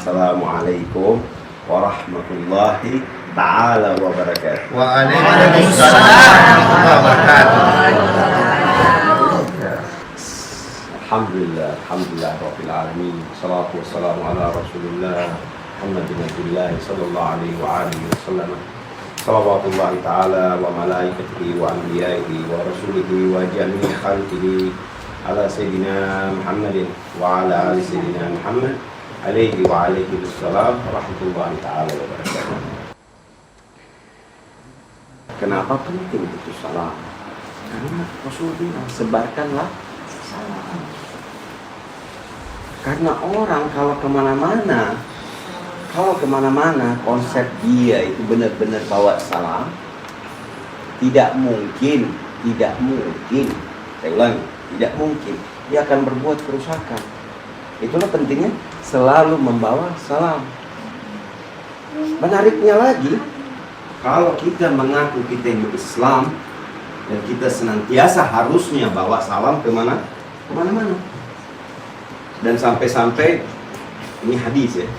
Assalamualaikum warahmatullahi ta'ala wabarakatuh. Waalaikumsalam warahmatullahi wabarakatuh. Alhamdulillah rabbil alamin. Salatu wassalamu ala Rasulillah Muhammadin Abdullah sallallahu alaihi wa alihi wasallam. Salawatullahi ta'ala wa malaikatihi wa anbiyaihi wa rasulihi wa jami'i khalqihi ala sayyidina Muhammadin wa ala ali sayyidina Muhammad alaihi wa alaihi wassalam wa rahmatullahi ta'ala wa barakatuh. Kenapa penting itu salam? Karena Rasul bilang sebarkanlah salam. Karena orang kalau kemana-mana konsep dia itu benar-benar bawa salam, tidak mungkin, saya ulangi, tidak mungkin dia akan berbuat kerusakan. Itulah pentingnya selalu membawa salam. Menariknya lagi, kalau kita mengaku kita ini Islam dan kita senantiasa harusnya bawa salam kemana-mana. Dan sampai-sampai ini hadis ya.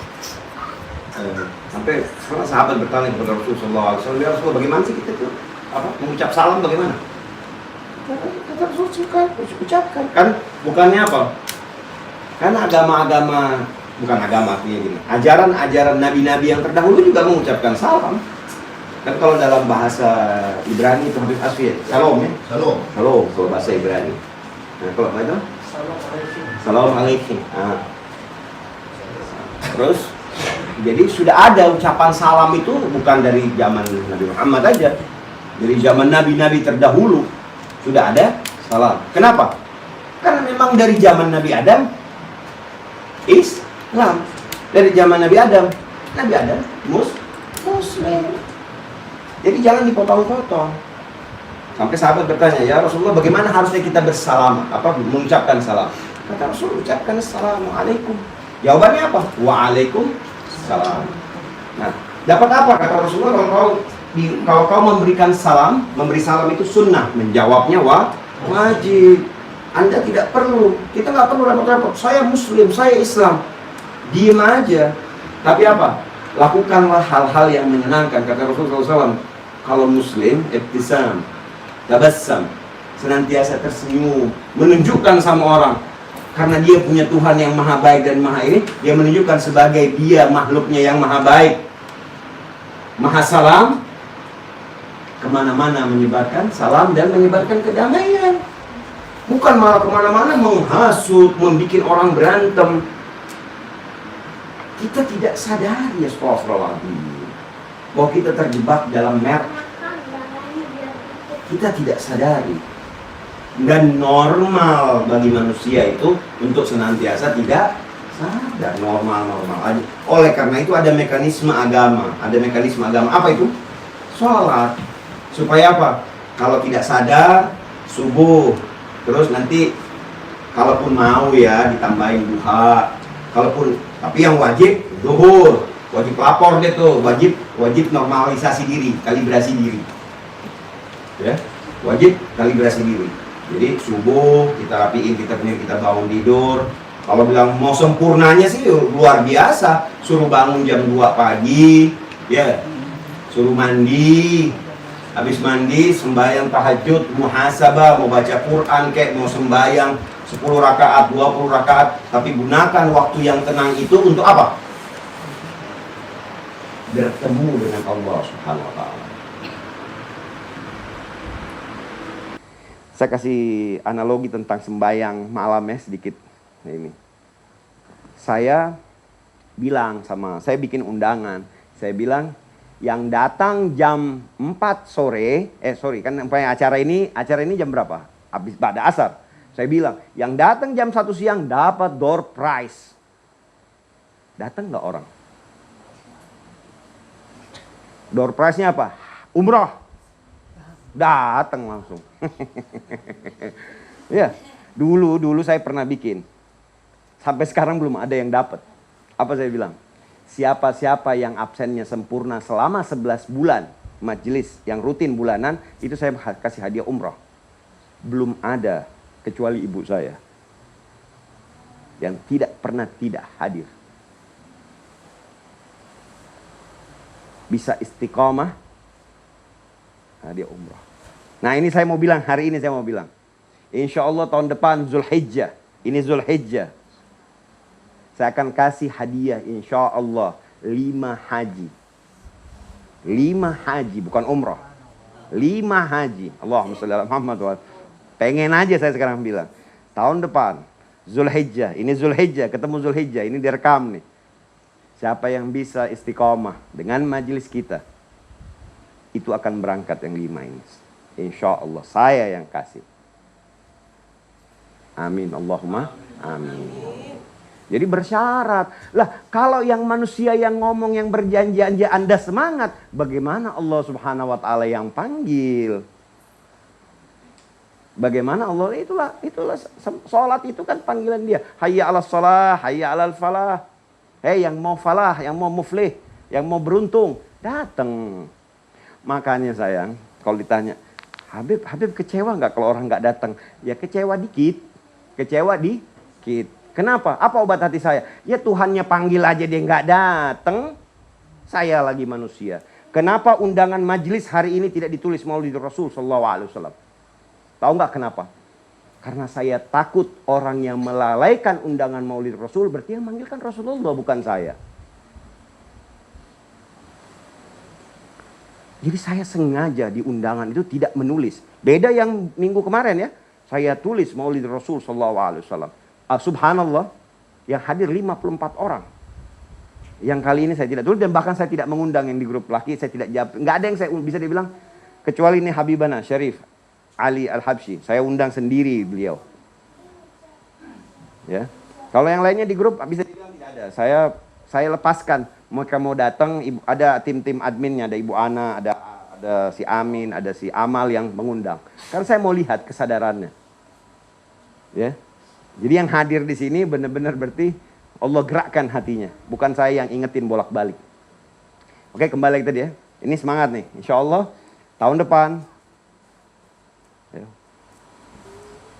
Sampai sahabat bertanya kepada Rasulullah SAW, ya Rasulullah, bagaimana sih kita tuh mengucap salam bagaimana? Kata Rasulullah, ucapkan. Kan bukannya apa? Karena ajaran nabi-nabi yang terdahulu juga mengucapkan salam. Kan kalau dalam bahasa Ibrani itu habis asfi, salam ya? Salam kalau bahasa Ibrani. Nah, kalau apa itu? Assalamualaikum. Nah. Terus jadi sudah ada ucapan salam itu bukan dari zaman Nabi Muhammad aja. Dari zaman nabi-nabi terdahulu sudah ada salam. Kenapa? Karena memang dari zaman Nabi Adam Islam. Dari zaman Nabi Adam Muslim. Jadi jangan dipotong-potong. Sampai sahabat bertanya, ya Rasulullah, bagaimana harusnya kita bersalam? Mengucapkan salam? Kata Rasul, ucapkan assalamualaikum. Jawabannya apa? Waalaikumsalam. Nah, dapat apa? Kata Rasulullah, kalau kau memberikan salam, memberi salam itu sunnah, menjawabnya wajib. Anda tidak perlu, kita nggak perlu repot-repot. Saya Muslim, saya Islam, diem aja. Tapi apa? Lakukanlah hal-hal yang menyenangkan. Kata Rasulullah SAW, kalau Muslim, ibtisam, tabassam, senantiasa tersenyum, menunjukkan sama orang. Karena dia punya Tuhan yang maha baik dan maha ini, dia menunjukkan sebagai dia makhluknya yang maha baik, maha salam, kemana-mana menyebarkan salam dan menyebarkan kedamaian. Bukan malah kemana-mana menghasut, membuat orang berantem. Kita tidak sadari ya bahwa kita terjebak dalam merek. Kita tidak sadari. Dan normal bagi manusia itu untuk senantiasa tidak sadar, normal aja. Oleh karena itu ada mekanisme agama. Apa itu? Sholat. Supaya apa? Kalau tidak sadar, subuh. Terus nanti kalaupun mau ya ditambahin duha. Tapi yang wajib zuhur. Wajib lapor deh tuh, wajib normalisasi diri, kalibrasi diri. Ya, wajib kalibrasi diri. Jadi subuh kita rapiin, kita bangun tidur. Kalau bilang mau sempurnanya sih luar biasa. Suruh bangun jam 2 pagi, ya. Suruh mandi. Habis mandi sembahyang tahajud, muhasabah, mau baca Quran kayak mau sembahyang 10 rakaat, 20 rakaat, tapi gunakan waktu yang tenang itu untuk apa? Bertemu dengan Allah Subhanahu wa taala. Saya kasih analogi tentang sembahyang malam ya sedikit. Nah ini. Saya bikin undangan. Saya bilang yang datang jam 4 sore, kan acara ini jam berapa? Habis pada asar. Saya bilang, yang datang jam 1 siang dapat door prize. Datang nggak orang? Door prize-nya apa? Umroh. Datang langsung. Ya, dulu saya pernah bikin. Sampai sekarang belum ada yang dapat. Apa saya bilang? Siapa-siapa yang absennya sempurna selama 11 bulan majelis yang rutin bulanan, itu saya kasih hadiah umroh. Belum ada kecuali ibu saya yang tidak pernah tidak hadir. bisa istiqomah, nah dia umrah. Nah ini saya mau bilang, hari ini saya mau bilang, insya Allah tahun depan Zulhijjah, ini Zulhijjah, saya akan kasih hadiah insya Allah 5 haji. 5 haji, bukan umrah. 5 haji. Allahumma sholli ala Muhammad. Pengen aja saya sekarang bilang. Tahun depan, Zulhijjah. Ini Zulhijjah, ketemu Zulhijjah. Ini direkam nih. Siapa yang bisa istiqomah dengan majelis kita, itu akan berangkat yang 5 ini. Insya Allah, saya yang kasih. Amin. Allahumma amin. Jadi bersyarat. Lah kalau yang manusia yang ngomong, yang berjanji-janji Anda semangat, bagaimana Allah Subhanahu wa taala yang panggil? Bagaimana Allah? Itulah salat itu kan panggilan dia. Hayya 'alas shalah, hayya 'alal falah. Hei yang mau falah, yang mau muflih, yang mau beruntung, datang. Makanya sayang, kalau ditanya, Habib kecewa nggak kalau orang nggak datang? Ya kecewa dikit. Kecewa dikit. Kenapa? Apa obat hati saya? Ya Tuhannya panggil aja dia nggak datang. Saya lagi manusia. Kenapa undangan majelis hari ini tidak ditulis Maulid Rasul Sallallahu Alaihi Wasallam? Tahu nggak kenapa? Karena saya takut orang yang melalaikan undangan Maulid Rasul berarti yang manggilkan Rasulullah, bukan saya. Jadi saya sengaja di undangan itu tidak menulis. Beda yang minggu kemarin ya. Saya tulis Maulid Rasul Sallallahu Alaihi Wasallam. Subhanallah, yang hadir 54 orang. Yang kali ini saya tidak tulis dan bahkan saya tidak mengundang yang di grup laki, saya tidak jawab. Nggak ada yang saya bisa dibilang, kecuali ini Habibana Syarif Ali Al-Habsyi. Saya undang sendiri beliau. Ya. Kalau yang lainnya di grup bisa dibilang tidak ada. Saya lepaskan. Mereka mau datang, ada tim-tim adminnya, ada Ibu Ana, ada si Amin, ada si Amal yang mengundang. Karena saya mau lihat kesadarannya. Ya. Jadi yang hadir di sini benar-benar berarti Allah gerakkan hatinya. Bukan saya yang ingetin bolak-balik. Oke, kembali lagi tadi ya. Ini semangat nih. Insya Allah tahun depan ya,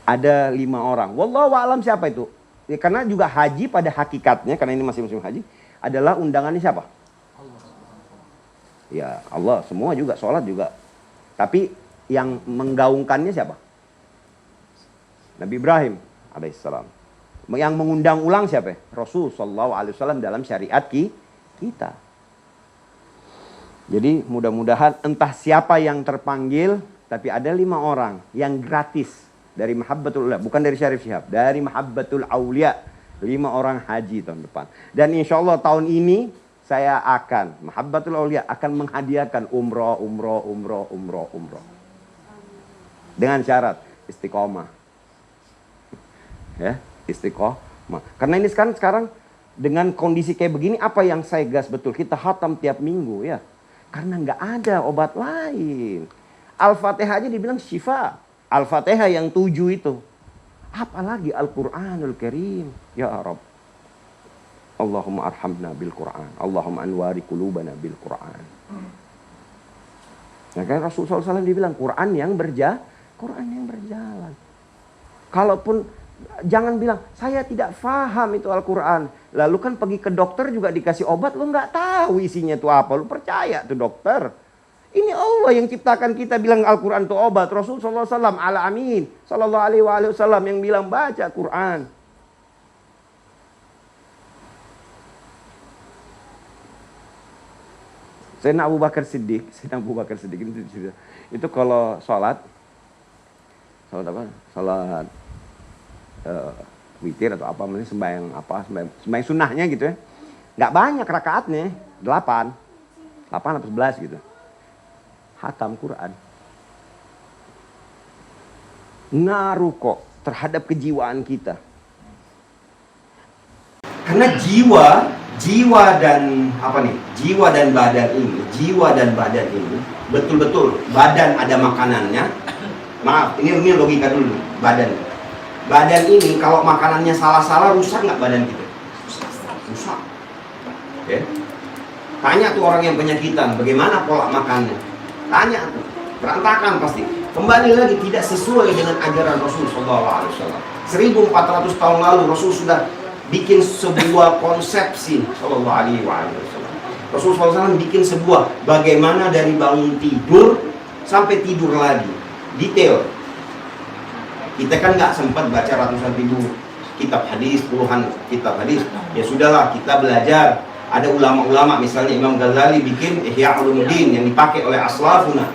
ada 5 orang. Wallahu a'lam siapa itu. Ya, karena juga haji pada hakikatnya, karena ini masih musim haji, adalah undangannya siapa? Allah. Ya Allah, semua juga, sholat juga. Tapi yang menggaungkannya siapa? Nabi Ibrahim alaihissalam. Yang mengundang ulang siapa? Rasul sallallahu alaihi wasallam dalam syariat kita. Jadi mudah-mudahan entah siapa yang terpanggil, tapi ada 5 orang yang gratis dari Mahabbatul Aulia, bukan dari Syarif Syihab, dari Mahabbatul Aulia, 5 orang haji tahun depan. Dan insya Allah tahun ini saya akan Mahabbatul Aulia akan menghadiahkan umroh. Dengan syarat istiqomah. Ya, istiqomah. Karena ini sekarang dengan kondisi kayak begini, apa yang saya gas betul? Kita khatam tiap minggu ya. Karena nggak ada obat lain. Al-Fatihah aja dibilang syifa. Al-Fatihah yang 7 itu. Apalagi Al-Quranul Karim. Ya Rabb. Allahumma arhamna bil Quran. Allahumma anwari qulubana bil Quran. Nah kan Rasulullah SAW dibilang Quran yang berjalan. Kalaupun jangan bilang, saya tidak paham itu Al-Quran. Lalu kan pergi ke dokter juga dikasih obat, lu nggak tahu isinya itu apa. Lu percaya tuh dokter. Ini Allah yang ciptakan kita bilang Al-Quran itu obat. Rasulullah SAW ala amin sallallahu alaihi wasallam yang bilang baca Quran. Sayyidina Abu Bakar Siddiq itu kalau sholat apa? Sholat witir atau apa, sembahyang sunnahnya gitu ya, nggak banyak rakaatnya, 8 atau 11 gitu, hatam Quran. Ngaruh kok terhadap kejiwaan kita, karena jiwa dan badan ini betul-betul badan ada makanannya. Maaf, ini logika dulu. Badan ini kalau makanannya salah-salah rusak nggak badan kita? Rusak. Okay. Tanya tuh orang yang penyakitan, bagaimana pola makannya? Tanya tuh, berantakan pasti. Kembali lagi tidak sesuai dengan ajaran Rasul SAW. 1400 tahun lalu Rasul sudah bikin sebuah konsepsi Sallallahu Alaihi Wasallam. Rasulullah SAW bikin sebuah bagaimana dari bangun tidur sampai tidur lagi, detail. Kita kan nggak sempat baca ratusan ribu kitab hadis, puluhan kitab hadis. Ya sudahlah, kita belajar. Ada ulama-ulama, misalnya Imam Ghazali bikin Ihya Ulumuddin yang dipakai oleh aslafuna.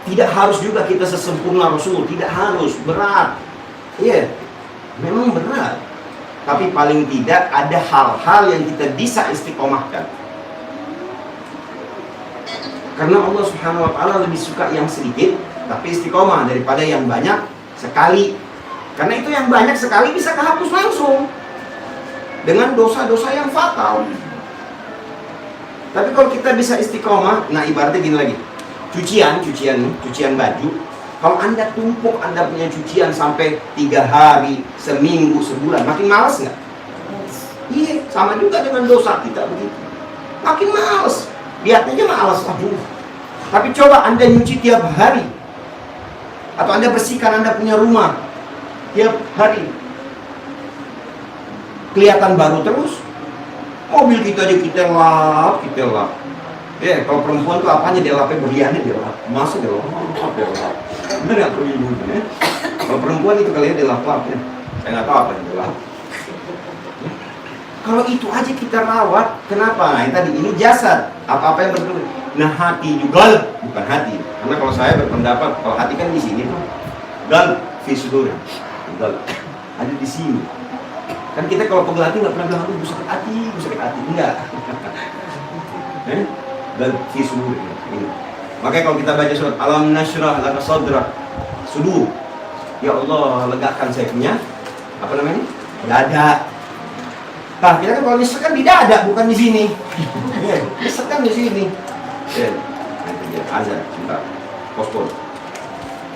Tidak harus juga kita sesempurna Rasul, tidak harus, berat. Iya, memang berat. Tapi paling tidak ada hal-hal yang kita bisa istiqomahkan. Karena Allah Subhanahu wa Ta'ala lebih suka yang sedikit tapi istiqomah daripada yang banyak sekali. Karena itu yang banyak sekali bisa kehapus langsung dengan dosa-dosa yang fatal. Tapi kalau kita bisa istiqomah, nah ibaratnya gini lagi. Cucian baju. Kalau Anda tumpuk Anda punya cucian sampai 3 hari, seminggu, sebulan, makin malas nggak? Iya, sama juga dengan dosa kita begitu. Makin malas. Lihat aja malas. Aduh. Tapi coba Anda nyuci tiap hari. Atau Anda bersihkan Anda punya rumah tiap hari. Kelihatan baru terus. Mobil kita aja kita lap. Ya, kalau perempuan tuh apanya dia lapnya, berliannya dia lap. Masa dia lap. Bener nggak perlu ibu ya? Kalau perempuan itu kalian dia lap ya. Saya nggak tahu apa yang dia lap. Kalau itu aja kita rawat, kenapa? Nah, tadi ini jasad. Apa-apa yang betul. Nah, hati juga, bukan hati. Karena kalau saya berpendapat, kalau hati kan di sini tuh. Gal fi sudur. Gal ada di sini. Kan kita kalau pegel hati nggak pernah bilang, "Aduh, gue sakit hati." Enggak. Gal fi sudur. Ini. Makanya kalau kita baca surat Alam nashrah laka sadrak, sudur. Ya Allah, legakan saya punya apa namanya? Dada. Nah, kita kan kalau nyesek kan di dada, bukan di sini. Nyesek kan di sini. Nanti dia azan, sebentar. Pospon.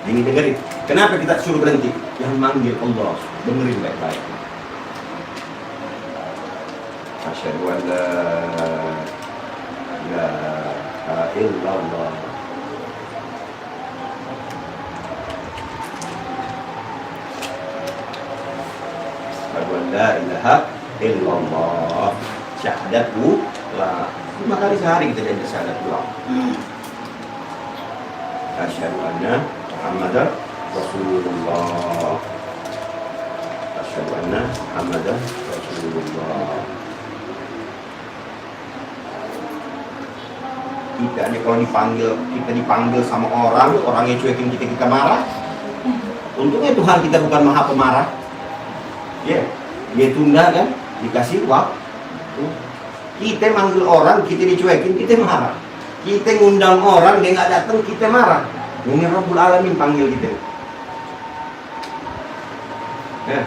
Ini dengerin. Kenapa kita suruh berhenti? Yang manggil Allah, dengerin baik-baik. Asyhadu an la ilaha illallah. Asyhadu an la ilaha illallah. Syahadatu la. 5 kali sehari kita jadi syahadat doa. Asyhadu anna Muhammadar Rasulullah. Asyhadu anna Muhammadar Rasulullah. Kita aja kalau dipanggil sama orangnya cuekin kita marah. Untungnya Tuhan kita bukan maha pemarah. Ya, dia tunda kan, dikasih waktu. Kita manggil orang, kita dicuekin, kita marah. Kita ngundang orang, dia nggak datang, kita marah. Ini Rabbul Alamin panggil kita. Ya.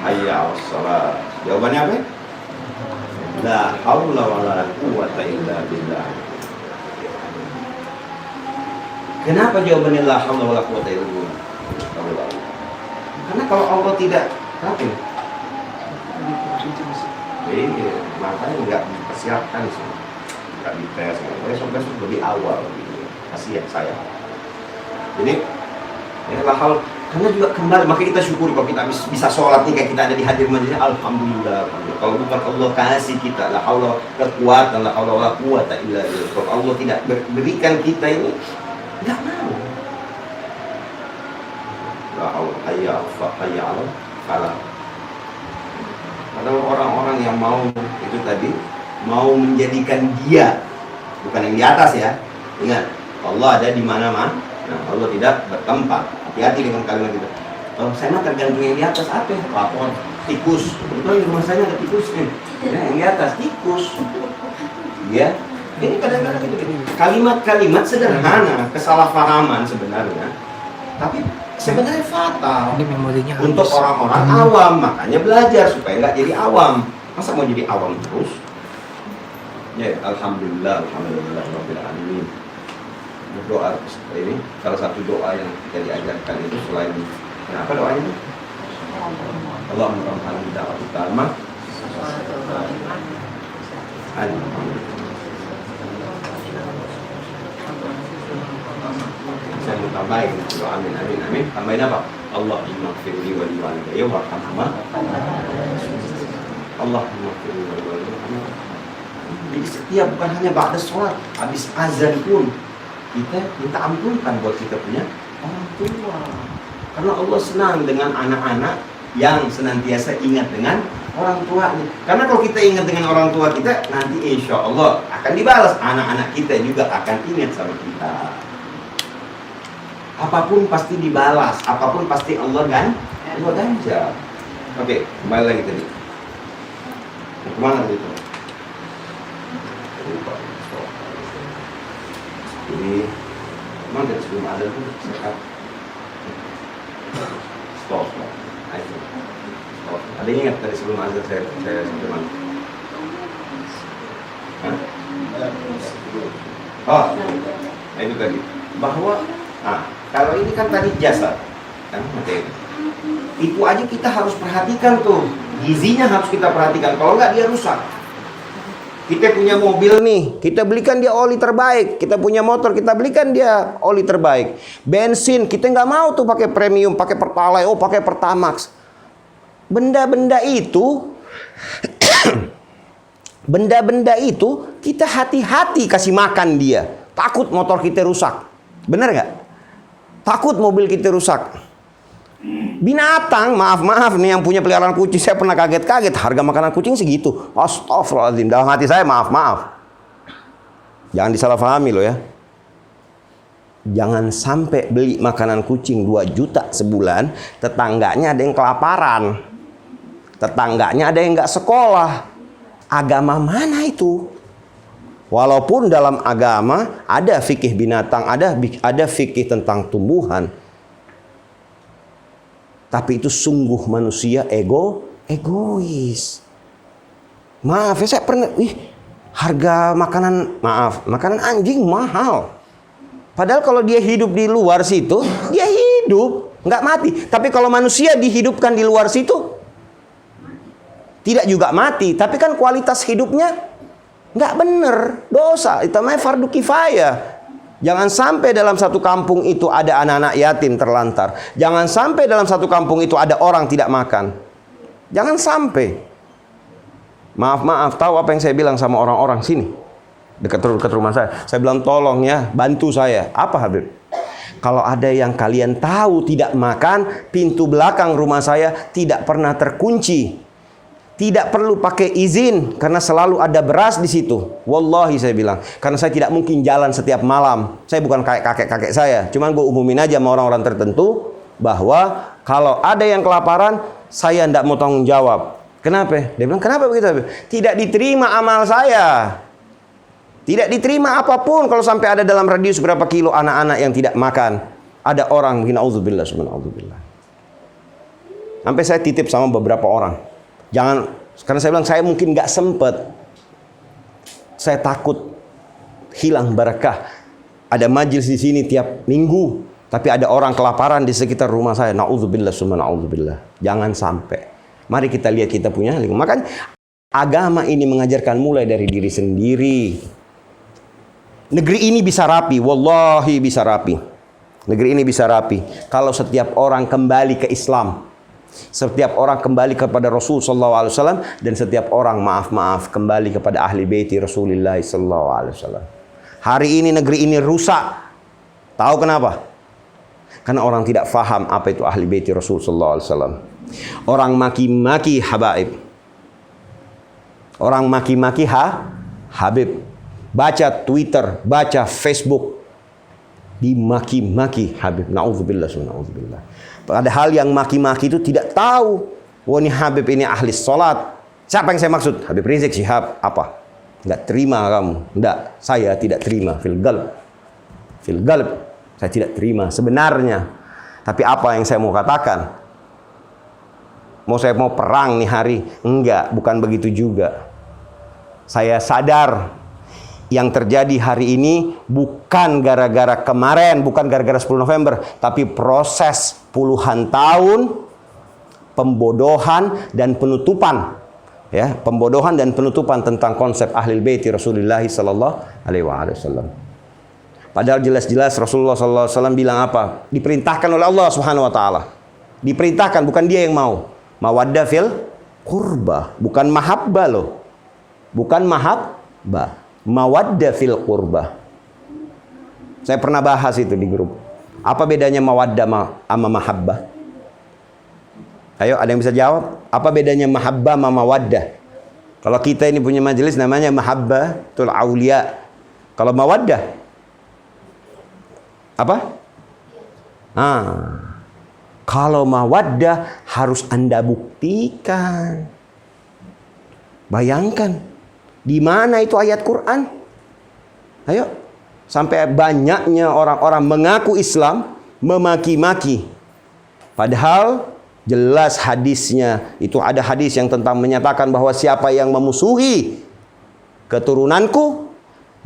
Hayya 'alas shalah. Jawabannya apa? La haula wala quwwata illa billah. Kenapa jawabannya la haula wala quwwata illa billah? Karena kalau Allah tidak, apa? Makanya nggak dipersiapkan sih, nggak dites, besok lebih awal gitu. Kasihan saya. Jadi ya hal karena juga kembali, maka kita syukuri kalau kita bisa sholat nih kayak kita ada di hadir majelis, alhamdulillah. Kalau bukan Allah kasih kita la haula kekuatan, la haula wala quwata illa billah. Kalau Allah tidak berikan kita ini, nggak mau. La haula hayya ala falah. Ada orang-orang yang mau itu tadi mau menjadikan dia, bukan yang di atas ya. Ingat, Allah ada di mana-mana. Nah, Allah tidak bertempat. Hati-hati dengan kalimat itu. Kalau saya mah tergantung yang di atas apa? Papon, tikus. Betul, di rumah saya ada tikus nih. Ya, yang di atas tikus. Ya, ini kadang-kadang itu kalimat-kalimat sederhana, kesalahpahaman sebenarnya. Tapi sebenarnya fatal untuk orang-orang awam. Makanya belajar supaya nggak jadi awam. Masa mau jadi awam terus? Ya, alhamdulillah rabbil alamin. Doa ini salah satu doa yang kita diajarkan itu selain apa doanya? Allahumma rabbana da'wat utama. Saya mau tambahin doa amin. Tambahin apa? Allahumma firli wa li walidayya warhamhuma. Allahumma firli wa li walidayya warhamhuma. Jadi setiap bukan hanya ba'da sholat, habis azan pun kita minta ampunkan buat kita punya orang tua. Karena Allah senang dengan anak-anak yang senantiasa ingat dengan orang tuanya. Karena kalau kita ingat dengan orang tua kita, nanti insya Allah akan dibalas. Anak-anak kita juga akan ingat sama kita. Apapun pasti dibalas, apapun pasti Allah ganjar. Oke, kembali lagi tadi. Kemana itu? Jadi, memang dari sebelum ada tuh sekat. Stop. Ayo. Stop. Ada yang ingat dari sebelum azan saya sampai mana? Hah? Oh, nah itu tadi. Bahwa, kalau ini kan tadi jasa, kan materi. Itu aja kita harus perhatikan tuh. Gizinya harus kita perhatikan. Kalau nggak dia rusak. Kita punya mobil nih, kita belikan dia oli terbaik. Kita punya motor, kita belikan dia oli terbaik. Bensin, kita nggak mau tuh pakai premium, pakai Pertalite, pakai Pertamax. Benda-benda itu, benda-benda itu kita hati-hati kasih makan dia. Takut motor kita rusak. Bener nggak? Takut mobil kita rusak. Binatang, maaf nih yang punya peliharaan kucing, saya pernah kaget-kaget harga makanan kucing segitu. Astagfirullahaladzim, dalam hati saya maaf. Jangan disalahpahami loh ya. Jangan sampai beli makanan kucing 2 juta sebulan, tetangganya ada yang kelaparan. Tetangganya ada yang nggak sekolah. Agama mana itu? Walaupun dalam agama ada fikih binatang, ada fikih tentang tumbuhan. Tapi itu sungguh manusia egois. Maaf ya, saya pernah, harga makanan anjing mahal. Padahal kalau dia hidup di luar situ, dia hidup, nggak mati. Tapi kalau manusia dihidupkan di luar situ, tidak juga mati. Tapi kan kualitas hidupnya nggak bener, dosa. Itu namanya fardu kifayah. Jangan sampai dalam satu kampung itu ada anak-anak yatim terlantar. Jangan sampai dalam satu kampung itu ada orang tidak makan. Jangan sampai. Maaf, tahu apa yang saya bilang sama orang-orang sini? Dekat rumah saya. Saya bilang tolong ya, bantu saya. Apa Habib? Kalau ada yang kalian tahu tidak makan, pintu belakang rumah saya tidak pernah terkunci. Tidak perlu pakai izin karena selalu ada beras di situ. Wallahi saya bilang, karena saya tidak mungkin jalan setiap malam. Saya bukan kayak kakek-kakek saya. Cuman gue umumin aja sama orang-orang tertentu bahwa kalau ada yang kelaparan, saya tidak mau tanggung jawab. Kenapa? Dia bilang, kenapa begitu? Tidak diterima amal saya. Tidak diterima apapun kalau sampai ada dalam radius berapa kilo anak-anak yang tidak makan. Ada orang mungkin auzubillah subhanallah. Sampai saya titip sama beberapa orang. Jangan, karena saya bilang saya mungkin nggak sempet. Saya takut hilang berkah. Ada majelis di sini tiap minggu, tapi ada orang kelaparan di sekitar rumah saya. Nauzubillah summa nauzubillah. Jangan sampai. Mari kita lihat kita punya. Makanya agama ini mengajarkan mulai dari diri sendiri. Negeri ini bisa rapi, wallahi bisa rapi. Negeri ini bisa rapi kalau setiap orang kembali ke Islam. Setiap orang kembali kepada Rasul sallallahu alaihi wasallam dan setiap orang maaf kembali kepada ahli baiti Rasulullah sallallahu alaihi wasallam. Hari ini negeri ini rusak. Tahu kenapa? Karena orang tidak faham apa itu ahli baiti Rasul sallallahu alaihi wasallam. Orang maki-maki habaib. Orang maki-maki Habib. Baca Twitter, baca Facebook, dimaki-maki Habib. Nauzubillah subhanallah. Padahal yang maki-maki itu tidak tahu. Wah, ini Habib ini ahli sholat. Siapa yang saya maksud? Habib Rizik Syihab. Apa? Enggak terima kamu. Enggak, saya tidak terima. Fil galb. Saya tidak terima sebenarnya. Tapi apa yang saya mau katakan? Saya mau perang nih hari? Enggak, bukan begitu juga. Saya sadar yang terjadi hari ini bukan gara-gara kemarin, bukan gara-gara 10 November, tapi proses puluhan tahun pembodohan dan penutupan, ya, pembodohan dan penutupan tentang konsep Ahlul Bait Rasulullah sallallahu alaihi wasallam. Padahal jelas-jelas Rasulullah sallallahu alaihi wasallam bilang apa? Diperintahkan oleh Allah Subhanahu wa taala. Diperintahkan, bukan dia yang mau. Mawaddah fil qurba, bukan mahabbah loh. Bukan Mawaddah fil qurbah. Saya pernah bahas itu di grup. Apa bedanya mawaddah sama mahabbah? Ayo, ada yang bisa jawab? Apa bedanya mahabbah sama mawaddah? Kalau kita ini punya majelis namanya mahabbatul aulia. Kalau mawaddah apa? Kalau mawaddah harus Anda buktikan. Bayangkan, di mana itu ayat Quran? Ayo, sampai banyaknya orang-orang mengaku Islam memaki-maki. Padahal jelas hadisnya, itu ada hadis yang tentang menyatakan bahwa siapa yang memusuhi keturunanku,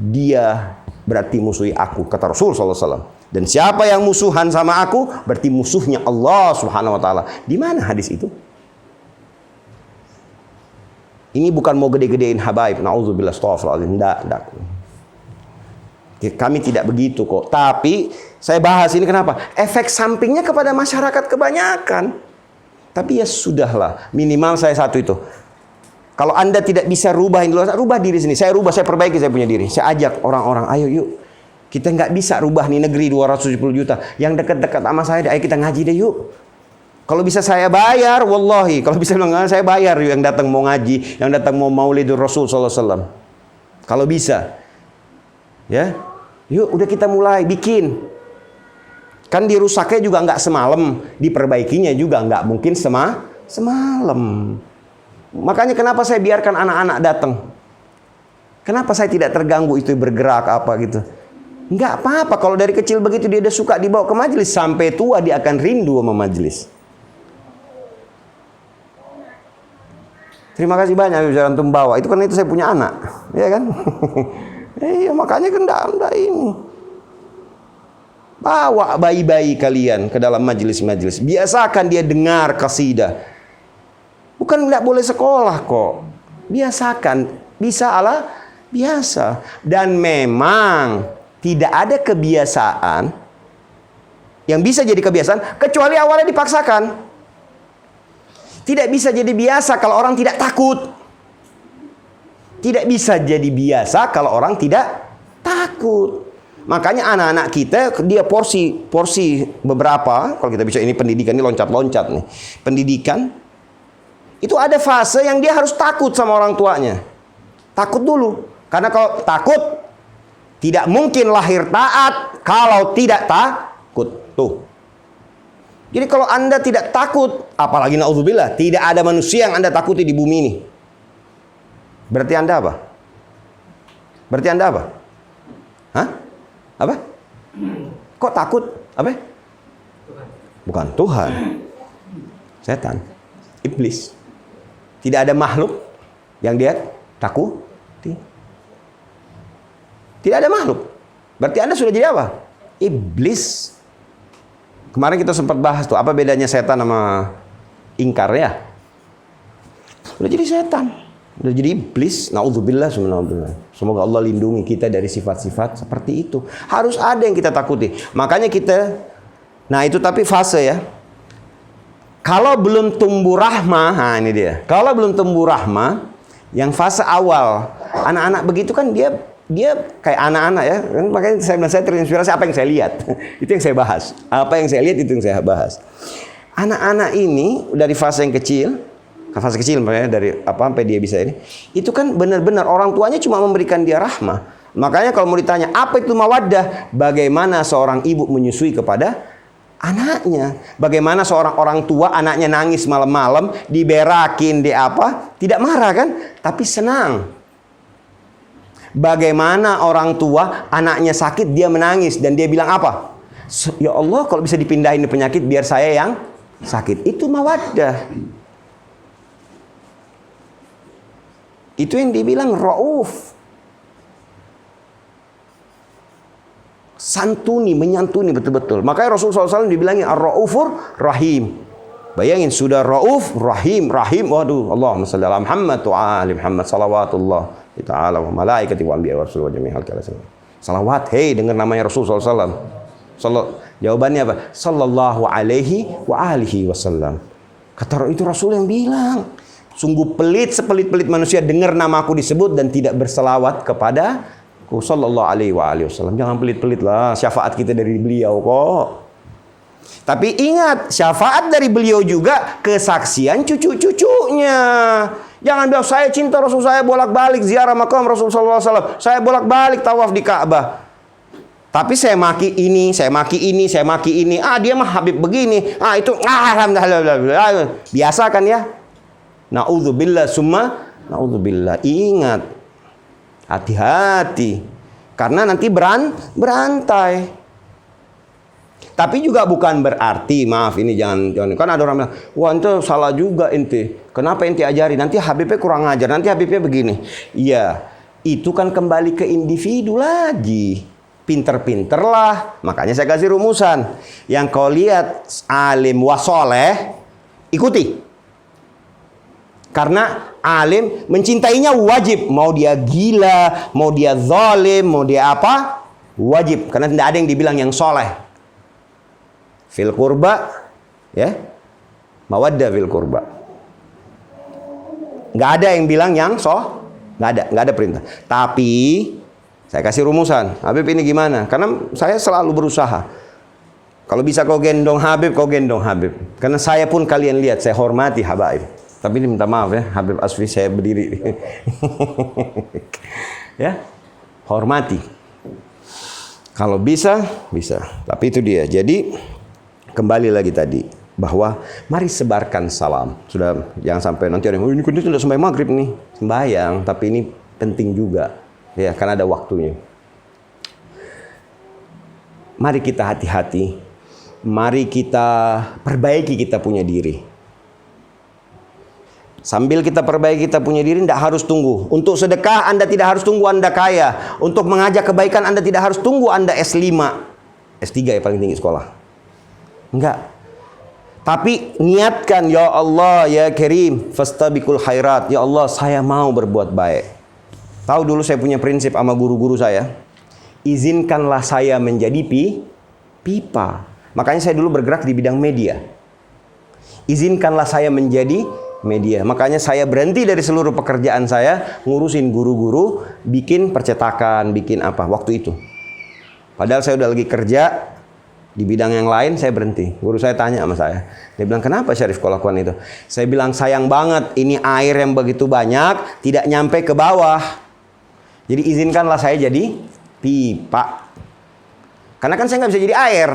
dia berarti musuhi aku, kata Rasul SAW. Dan siapa yang musuhan sama aku, berarti musuhnya Allah Subhanahu Wa Taala. Di mana hadis itu? Ini bukan mau gede-gedein habaib, na'udzubillah, astaghfirullahaladzim. Enggak. Kami tidak begitu kok. Tapi saya bahas ini kenapa? Efek sampingnya kepada masyarakat kebanyakan. Tapi ya sudahlah, minimal saya satu itu. Kalau Anda tidak bisa rubah diri sini. Saya rubah, saya perbaiki saya punya diri. Saya ajak orang-orang, ayo yuk. Kita nggak bisa rubah nih negeri 270 juta. Yang dekat-dekat sama saya, ayo kita ngaji deh yuk. Kalau bisa saya bayar, wallahi. Kalau bisa bilang, saya bayar yuk yang datang mau ngaji, yang datang mau maulidur Rasul SAW. Kalau bisa. Ya, yuk udah kita mulai bikin. Kan dirusaknya juga nggak semalam, diperbaikinya juga nggak mungkin semalam. Makanya kenapa saya biarkan anak-anak datang? Kenapa saya tidak terganggu itu bergerak apa gitu? Nggak apa-apa kalau dari kecil begitu dia udah suka dibawa ke majelis, sampai tua dia akan rindu sama majelis. Terima kasih banyak bisa antum bawa. Itu karena itu saya punya anak, ya kan? Iya, makanya kan enggak ini. Bawa bayi-bayi kalian ke dalam majelis-majelis. Biasakan dia dengar qasidah. Bukan enggak boleh sekolah kok. Biasakan, bisa Allah biasa. Dan memang tidak ada kebiasaan yang bisa jadi kebiasaan kecuali awalnya dipaksakan. Tidak bisa jadi biasa kalau orang tidak takut. Tidak bisa jadi biasa kalau orang tidak takut. Makanya anak-anak kita dia porsi beberapa, kalau kita bisa ini pendidikan ini loncat-loncat nih. Pendidikan itu ada fase yang dia harus takut sama orang tuanya. Takut dulu. Karena kalau takut tidak mungkin lahir taat kalau tidak takut. Tuh. Jadi kalau Anda tidak takut, apalagi na'udzubillah, tidak ada manusia yang Anda takuti di bumi ini. Berarti Anda apa? Berarti Anda apa? Hah? Apa? Kok takut? Apa? Bukan Tuhan. Setan. Iblis. Tidak ada makhluk yang dia takuti. Tidak ada makhluk. Berarti Anda sudah jadi apa? Iblis. Kemarin kita sempat bahas tuh, apa bedanya setan sama ingkar ya? Udah jadi setan, udah jadi iblis. Na'udzubillah, semoga Allah lindungi kita dari sifat-sifat seperti itu. Harus ada yang kita takuti. Makanya kita, nah itu tapi fase ya. Kalau belum tumbuh rahmah, nah ini dia. Kalau belum tumbuh rahmah, yang fase awal, anak-anak begitu kan dia kayak anak-anak ya. Makanya saya terinspirasi apa yang saya lihat. Itu yang saya bahas. Apa yang saya lihat itu yang saya bahas. Anak-anak ini dari fase yang kecil, fase kecil makanya dari apa sampai dia bisa ini. Itu kan benar-benar orang tuanya cuma memberikan dia rahmah. Makanya kalau mau ditanya apa itu mawaddah, bagaimana seorang ibu menyusui kepada anaknya. Bagaimana seorang orang tua anaknya nangis malam-malam, diberakin, di apa, tidak marah kan, tapi senang. Bagaimana orang tua anaknya sakit dia menangis dan dia bilang apa? Ya Allah kalau bisa dipindahin penyakit biar saya yang sakit. Itu mawaddah. Itu yang dibilang rauf. Santuni, menyantuni betul-betul. Makanya Rasulullah SAW dibilangin ar-raufur rahim. Bayangin sudah rauf, rahim. Waduh, Allahumma shalli ala Muhammad wa ali Muhammad salawatullah ta'ala wa malaikati wa anbiya wa rasul wa jami'al kalasin. Salawat, hei dengar namanya Rasulullah SAW. Jawabannya apa? Sallallahu alaihi wa alihi wasallam. Kata itu Rasul yang bilang. Sungguh pelit, sepelit-pelit manusia dengar namaku disebut dan tidak berselawat kepada sallallahu alaihi wasallam. Jangan pelit-pelit lah, syafaat kita dari beliau kok. Tapi ingat, syafaat dari beliau juga kesaksian cucu-cucunya. Jangan bilang saya cinta Rasul, saya bolak-balik ziarah makam Rasul sallallahu alaihi wasallam, saya bolak-balik tawaf di Ka'bah. Tapi saya maki ini, saya maki ini, saya maki ini. Dia mah Habib begini. Itu alhamdulillah. Biasa kan ya? Na'udzubillah summa na'udzubillah. Ingat. Hati-hati. Karena nanti berantai. Tapi juga bukan berarti, maaf ini jangan. Kan ada orang bilang, wah itu salah juga ente. Kenapa ente ajari? Nanti Habibnya kurang ajar, nanti Habibnya begini. Iya, itu kan kembali ke individu lagi. Pinter-pinter lah. Makanya saya kasih rumusan. Yang kau lihat alim wasoleh, ikuti. Karena alim mencintainya wajib. Mau dia gila, mau dia zalim, mau dia apa? Wajib. Karena tidak ada yang dibilang yang soleh. Fil kurba, ya, mawaddah fil kurba. Nggak ada yang bilang yang nggak ada perintah. Tapi saya kasih rumusan. Habib ini gimana? Karena saya selalu berusaha. Kalau bisa kau gendong Habib, kau gendong Habib. Karena saya pun kalian lihat, saya hormati Habaib. Tapi ini minta maaf ya, Habib Asfi saya berdiri. Ya, hormati. Kalau bisa. Tapi itu dia. Jadi kembali lagi tadi bahwa mari sebarkan salam. Sudah, jangan sampai nanti ada yang ini sudah sembahyang maghrib nih. Sembahyang, tapi ini penting juga. Ya, karena ada waktunya. Mari kita hati-hati. Mari kita perbaiki kita punya diri. Sambil kita perbaiki kita punya diri, tidak harus tunggu. Untuk sedekah Anda tidak harus tunggu Anda kaya. Untuk mengajak kebaikan Anda tidak harus tunggu Anda S5. S3 ya paling tinggi sekolah. Enggak. Tapi niatkan, ya Allah, ya Karim, fastabiqul khairat. Ya Allah, saya mau berbuat baik. Tahu dulu saya punya prinsip sama guru-guru saya. Izinkanlah saya menjadi pipa. Makanya saya dulu bergerak di bidang media. Izinkanlah saya menjadi media. Makanya saya berhenti dari seluruh pekerjaan saya, ngurusin guru-guru, bikin percetakan, bikin apa, waktu itu. Padahal saya udah lagi kerja di bidang yang lain, saya berhenti. Guru saya tanya sama saya. Dia bilang, kenapa Syarif kau lakukan itu? Saya bilang, sayang banget, ini air yang begitu banyak, tidak nyampe ke bawah. Jadi izinkanlah saya jadi pipa. Karena kan saya nggak bisa jadi air.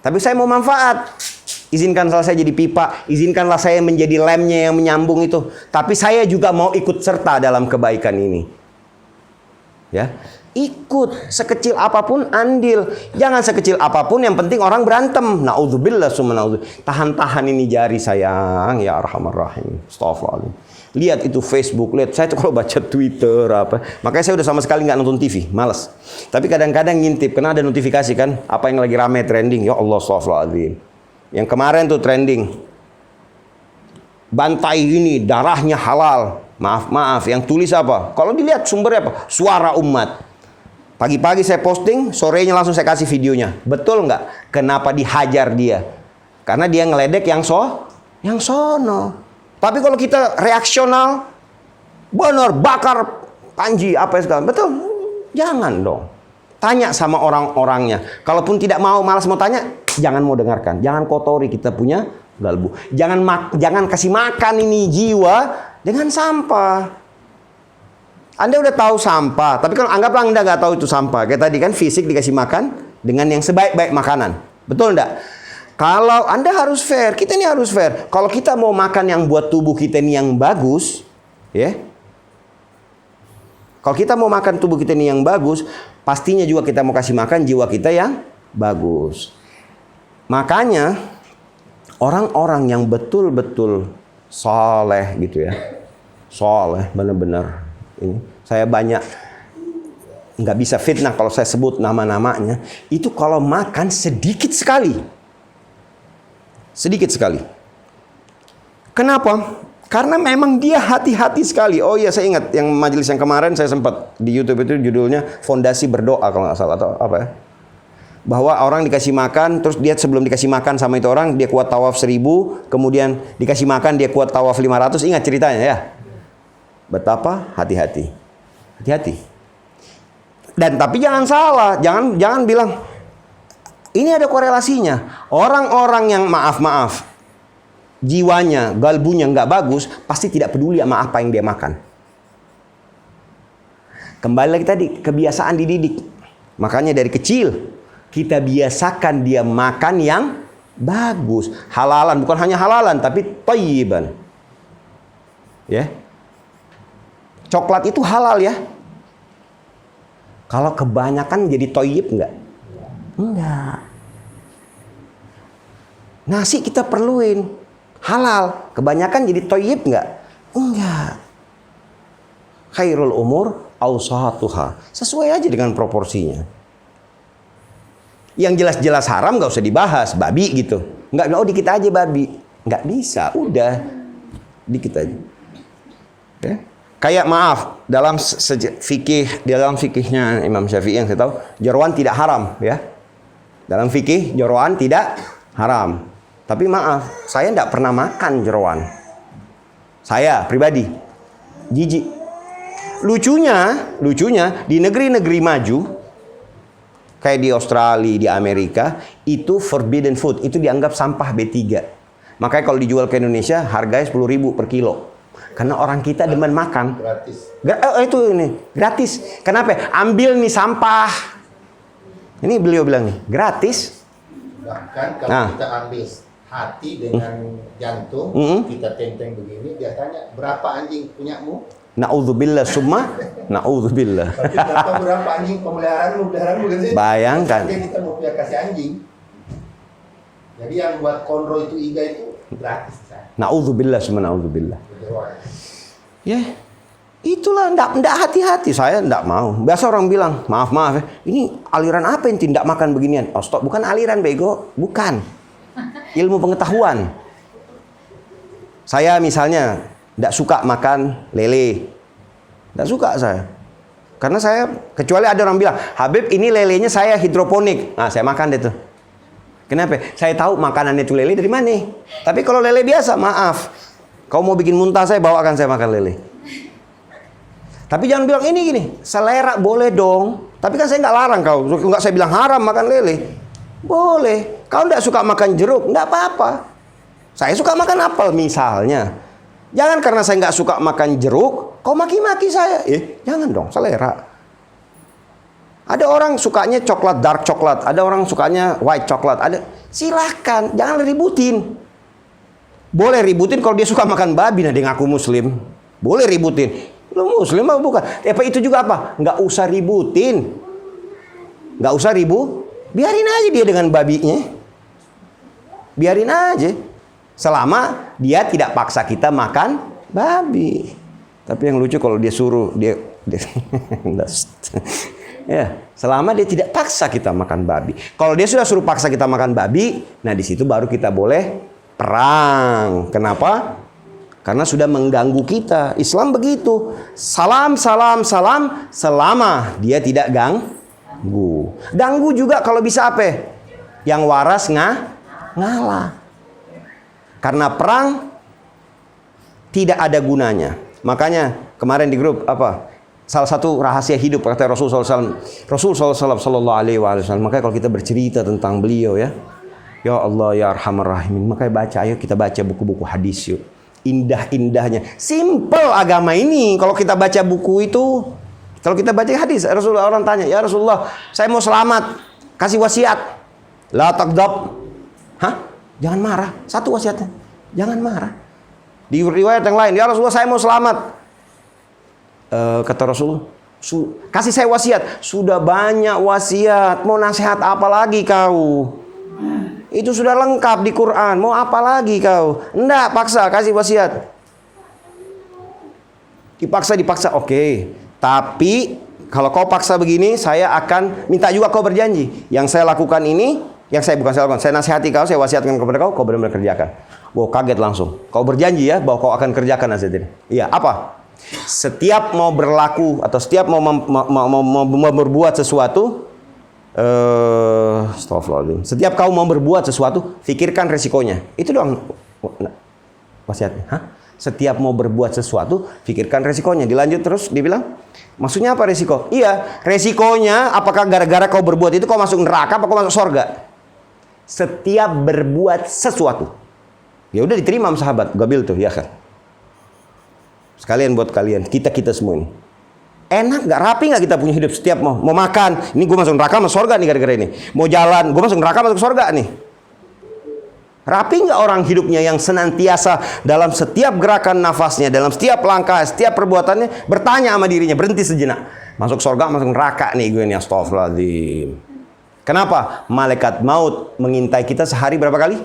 Tapi saya mau manfaat. Izinkanlah saya jadi pipa. Izinkanlah saya menjadi lemnya yang menyambung itu. Tapi saya juga mau ikut serta dalam kebaikan ini. Ya, ikut sekecil apapun andil. Jangan sekecil apapun, yang penting orang berantem. Na'udzubillah summa na'udzubillah. Tahan-tahan ini jari sayang, ya arhamar rahim. Astaghfirullah. Lihat itu Facebook, lihat saya tuh kalau baca Twitter apa. Makanya saya udah sama sekali nggak nonton TV, malas. Tapi kadang-kadang ngintip, karena ada notifikasi kan, apa yang lagi rame trending. Ya Allah, astaghfirullahaladzim. Yang kemarin tuh trending, bantai ini darahnya halal. Maaf, yang tulis apa? Kalau dilihat sumbernya apa? Suara Umat. Pagi-pagi saya posting, sorenya langsung saya kasih videonya. Betul nggak? Kenapa dihajar dia? Karena dia ngeledek yang sono. Tapi kalau kita reaksional, benar bakar Panji apa segala, betul? Jangan dong. Tanya sama orang-orangnya. Kalaupun tidak mau, malas mau tanya, jangan mau dengarkan. Jangan kotori kita punya galbu. Jangan kasih makan ini jiwa dengan sampah. Anda udah tahu sampah, tapi kalau anggaplah Anda nggak tahu itu sampah. Kayak tadi kan fisik dikasih makan dengan yang sebaik-baik makanan. Betul enggak? Kalau Anda harus fair, kita ini harus fair. Kalau kita mau makan yang buat tubuh kita ini yang bagus, ya. Kalau kita mau makan tubuh kita ini yang bagus, pastinya juga kita mau kasih makan jiwa kita yang bagus. Makanya orang-orang yang betul-betul soleh gitu ya, soleh benar-benar. Ini saya banyak nggak bisa fitnah kalau saya sebut nama-namanya. Itu kalau makan sedikit sekali. Sedikit sekali. Kenapa? Karena memang dia hati-hati sekali. Oh iya, saya ingat yang majelis yang kemarin saya sempat di YouTube itu judulnya Fondasi Berdoa kalau nggak salah atau apa ya. bahwa orang dikasih makan, terus dia sebelum dikasih makan sama itu orang, dia kuat tawaf 1000, kemudian dikasih makan, dia kuat tawaf 500. Ingat ceritanya ya. Betapa hati-hati. Hati-hati. Dan tapi jangan salah, jangan bilang ini ada korelasinya. Orang-orang yang maaf, jiwanya, galbunya nggak bagus, pasti tidak peduli sama apa yang dia makan. Kembali lagi tadi, kebiasaan dididik. Makanya dari kecil kita biasakan dia makan yang bagus, halalan, bukan hanya halalan tapi thayyiban. Ya. Coklat itu halal ya. Kalau kebanyakan jadi thayyib enggak? Enggak. Nasi kita perluin halal, kebanyakan jadi thayyib enggak? Enggak. Khairul umur awsatuha. Sesuai aja dengan proporsinya. Yang jelas-jelas haram nggak usah dibahas, babi gitu. Nggak, oh dikit aja babi. Nggak bisa, udah dikit aja. Ya. Kayak maaf, dalam fikihnya Imam Syafi'i yang saya tahu, jeroan tidak haram, ya. Dalam fikih jeroan tidak haram. Tapi maaf, saya nggak pernah makan jeroan. Saya pribadi jijik. Lucunya di negeri-negeri maju, kayak di Australia, di Amerika, itu forbidden food, itu dianggap sampah B3. Makanya kalau dijual ke Indonesia, harganya 10.000 per kilo. Karena orang kita demen makan. Gratis. Itu ini, gratis. Kenapa? Ambil nih sampah. Ini beliau bilang nih, gratis. Bahkan kalau kita ambil hati dengan jantung, kita tenteng begini, dia tanya, berapa anjing punyamu? Na'udzubillah summa na'udzubillah. Tapi berapa anjing pemeliharaanmu kan sih? Bayangkan. Kita mau punya kasih anjing. Jadi yang buat konro itu iga itu gratis. Na'udzubillah summa na'udzubillah. Ya, itulah ndak hati-hati, saya ndak mau. Biasa orang bilang, maaf ya, ini aliran apa yang tidak makan beginian? Oh stop, bukan aliran bego, bukan. Ilmu pengetahuan. Saya misalnya nggak suka makan lele. Nggak suka saya. Karena saya, kecuali ada orang bilang, Habib ini lelenya saya hidroponik. Nah saya makan deh tuh. Kenapa? Saya tahu makanannya itu lele dari mana. Tapi kalau lele biasa, maaf. Kau mau bikin muntah saya, bawakan saya makan lele. Tapi jangan bilang ini gini, selera boleh dong. Tapi kan saya nggak larang kau. Nggak saya bilang haram makan lele. Boleh. Kau nggak suka makan jeruk, nggak apa-apa. Saya suka makan apel misalnya. Jangan karena saya nggak suka makan jeruk, kau maki-maki saya. Jangan dong, selera. Ada orang sukanya coklat, dark coklat. Ada orang sukanya white coklat. Silahkan, jangan ributin. Boleh ributin kalau dia suka makan babi, nah dia ngaku muslim. Boleh ributin. Lu muslim apa bukan? Apa itu juga apa? Nggak usah ributin. Nggak usah ribut. Biarin aja dia dengan babinya. Biarin aja. Selama dia tidak paksa kita makan babi. Tapi yang lucu kalau dia suruh dia ya, selama dia tidak paksa kita makan babi. Kalau dia sudah suruh paksa kita makan babi, nah di situ baru kita boleh perang. Kenapa? Karena sudah mengganggu kita. Islam begitu. Salam selama dia tidak ganggu. Ganggu juga kalau bisa apa? Yang waras ngalah. Karena perang tidak ada gunanya. Makanya kemarin di grup salah satu rahasia hidup kata Rasulullah Sallallahu Alaihi Wasallam. Makanya kalau kita bercerita tentang beliau ya Allah ya Arhamar Rahimin. Makanya ayo kita baca buku-buku hadis yuk. Indah-indahnya. Simple agama ini. Kalau kita baca buku itu, kalau kita baca hadis, Rasulullah, orang tanya, ya Rasulullah, saya mau selamat, kasih wasiat. La taghdab. Jangan marah. Satu wasiatnya. Jangan marah. Di riwayat yang lain, ya Rasulullah saya mau selamat. Kata Rasul, kasih saya wasiat. Sudah banyak wasiat. Mau nasihat apa lagi kau? Itu sudah lengkap di Quran. Mau apa lagi kau? Enggak, paksa kasih wasiat. Dipaksa. Oke. Tapi kalau kau paksa begini, saya akan minta juga kau berjanji. Yang saya lakukan ini, saya nasihati kau, saya wasiatkan kepada kau, kau benar-benar kerjakan. Wow, kaget langsung. Kau berjanji ya bahwa kau akan kerjakan nasihat ini. Iya, apa? Setiap mau berlaku atau setiap mau berbuat sesuatu, Astagfirullahaladzim. Setiap kau mau berbuat sesuatu, pikirkan resikonya. Itu doang wasiatnya. Hah? Setiap mau berbuat sesuatu, pikirkan resikonya. Dilanjut terus, dibilang, maksudnya apa resiko? Iya, resikonya apakah gara-gara kau berbuat itu kau masuk neraka apa kau masuk surga? Setiap berbuat sesuatu. Ya udah diterima sama sahabat. Gabil tuh, ya kan. Sekalian buat kalian, kita semua ini. Enak nggak, rapi nggak kita punya hidup? Setiap mau makan, ini gue masuk neraka masuk surga nih gara-gara ini. Mau jalan, gue masuk neraka masuk surga nih. Rapi nggak orang hidupnya yang senantiasa dalam setiap gerakan nafasnya, dalam setiap langkah, setiap perbuatannya bertanya sama dirinya, berhenti sejenak. Masuk surga, masuk neraka nih gue nih, astagfirullahaladzim. Kenapa? Malaikat maut mengintai kita sehari berapa kali?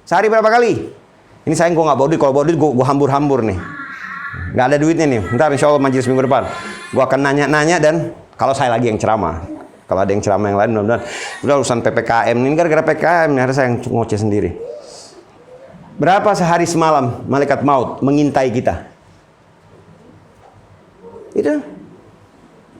Sehari berapa kali? Ini sayang gue nggak bawa duit, kalau bawa duit gue hambur-hambur nih. Nggak ada duitnya nih. Ntar insya Allah majelis minggu depan gue akan nanya-nanya, dan kalau saya lagi yang ceramah, kalau ada yang ceramah yang lain mudah-mudahan. Udah urusan PPKM ini, gara-gara PPKM ini harus saya yang ngoceh sendiri. Berapa sehari semalam malaikat maut mengintai kita? Itu.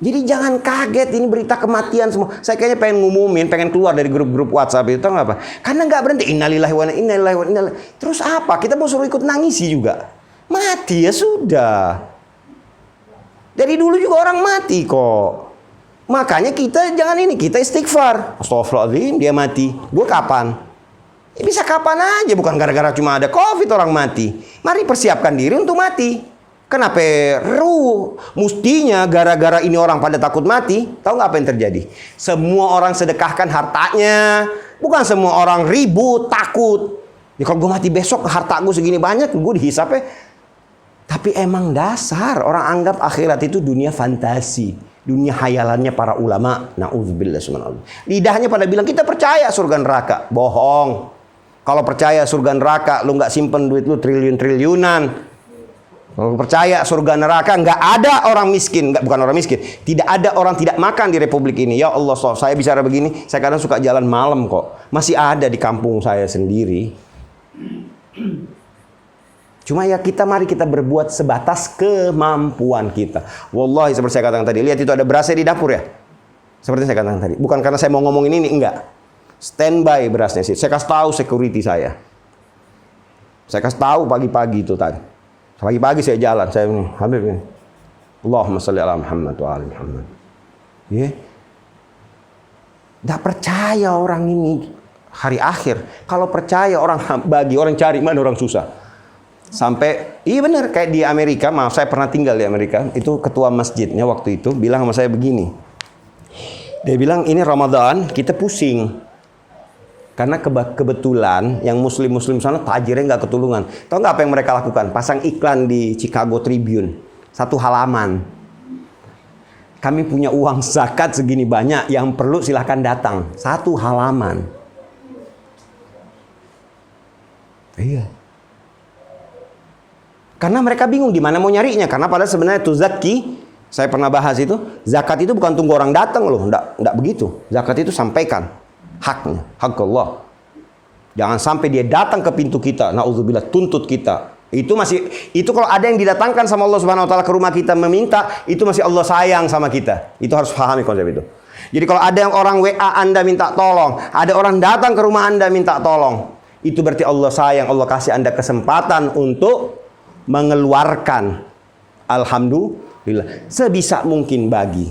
Jadi jangan kaget, ini berita kematian semua. Saya kayaknya pengen ngumumin, pengen keluar dari grup-grup WhatsApp itu, tahu nggak apa? Karena nggak berhenti. Innalillahi wa inna ilaihi raji'un. Terus apa? Kita mau suruh ikut nangisi juga. Mati ya sudah. Dari dulu juga orang mati kok. Makanya kita jangan ini, kita istighfar. Astagfirullahaladzim, dia mati. Gue kapan? Ya bisa kapan aja, bukan gara-gara cuma ada COVID orang mati. Mari persiapkan diri untuk mati. Kenapa mestinya gara-gara ini orang pada takut mati? Tahu nggak apa yang terjadi? Semua orang sedekahkan hartanya. Bukan semua orang ribut, takut. Ya kalau gue mati besok, harta gue segini banyak, gue dihisapnya. Tapi emang dasar orang anggap akhirat itu dunia fantasi, dunia hayalannya para ulama. Na'udzubillah subhanallah. Lidahnya pada bilang kita percaya surga neraka. Bohong. Kalau percaya surga neraka, lu nggak simpen duit lu triliun-triliunan. Kalau percaya surga neraka, nggak ada orang miskin, bukan orang miskin, tidak ada orang tidak makan di republik ini. Ya Allah, saya bicara begini, saya kadang suka jalan malam kok. Masih ada di kampung saya sendiri. Cuma ya mari kita berbuat sebatas kemampuan kita. Wallahi seperti saya katakan tadi, lihat itu ada berasnya di dapur ya. Seperti saya katakan tadi, bukan karena saya mau ngomongin ini, enggak. Standby berasnya sih. Saya kasih tahu security saya. Saya kasih tahu pagi-pagi itu tadi. Pagi-pagi saya jalan, saya ini, Habib ini. Allahumma shalli ala Muhammad wa ala Muhammad. Ya. Enggak percaya orang ini hari akhir. Kalau percaya orang bagi, orang cari, mana orang susah. Sampai, iya benar, kayak di Amerika, maaf saya pernah tinggal di Amerika, itu ketua masjidnya waktu itu bilang sama saya begini. Dia bilang, ini Ramadan, kita pusing. Karena kebetulan yang muslim-muslim sana tajirnya nggak ketulungan. Tahu nggak apa yang mereka lakukan? Pasang iklan di Chicago Tribune, 1 halaman. Kami punya uang zakat segini banyak, yang perlu silahkan datang. 1 halaman. Iya. Karena mereka bingung di mana mau nyarinya. Karena padahal sebenarnya itu zaki, saya pernah bahas itu, zakat itu bukan tunggu orang datang loh, enggak begitu. Zakat itu sampaikan haknya, hak Allah. Jangan sampai dia datang ke pintu kita, naudzubillah, tuntut kita. Itu kalau ada yang didatangkan sama Allah Subhanahu wa taala ke rumah kita meminta, itu masih Allah sayang sama kita. Itu harus pahami konsep itu. Jadi kalau ada yang orang WA Anda minta tolong, ada orang datang ke rumah Anda minta tolong, itu berarti Allah sayang, Allah kasih Anda kesempatan untuk mengeluarkan. Alhamdulillah, sebisa mungkin bagi,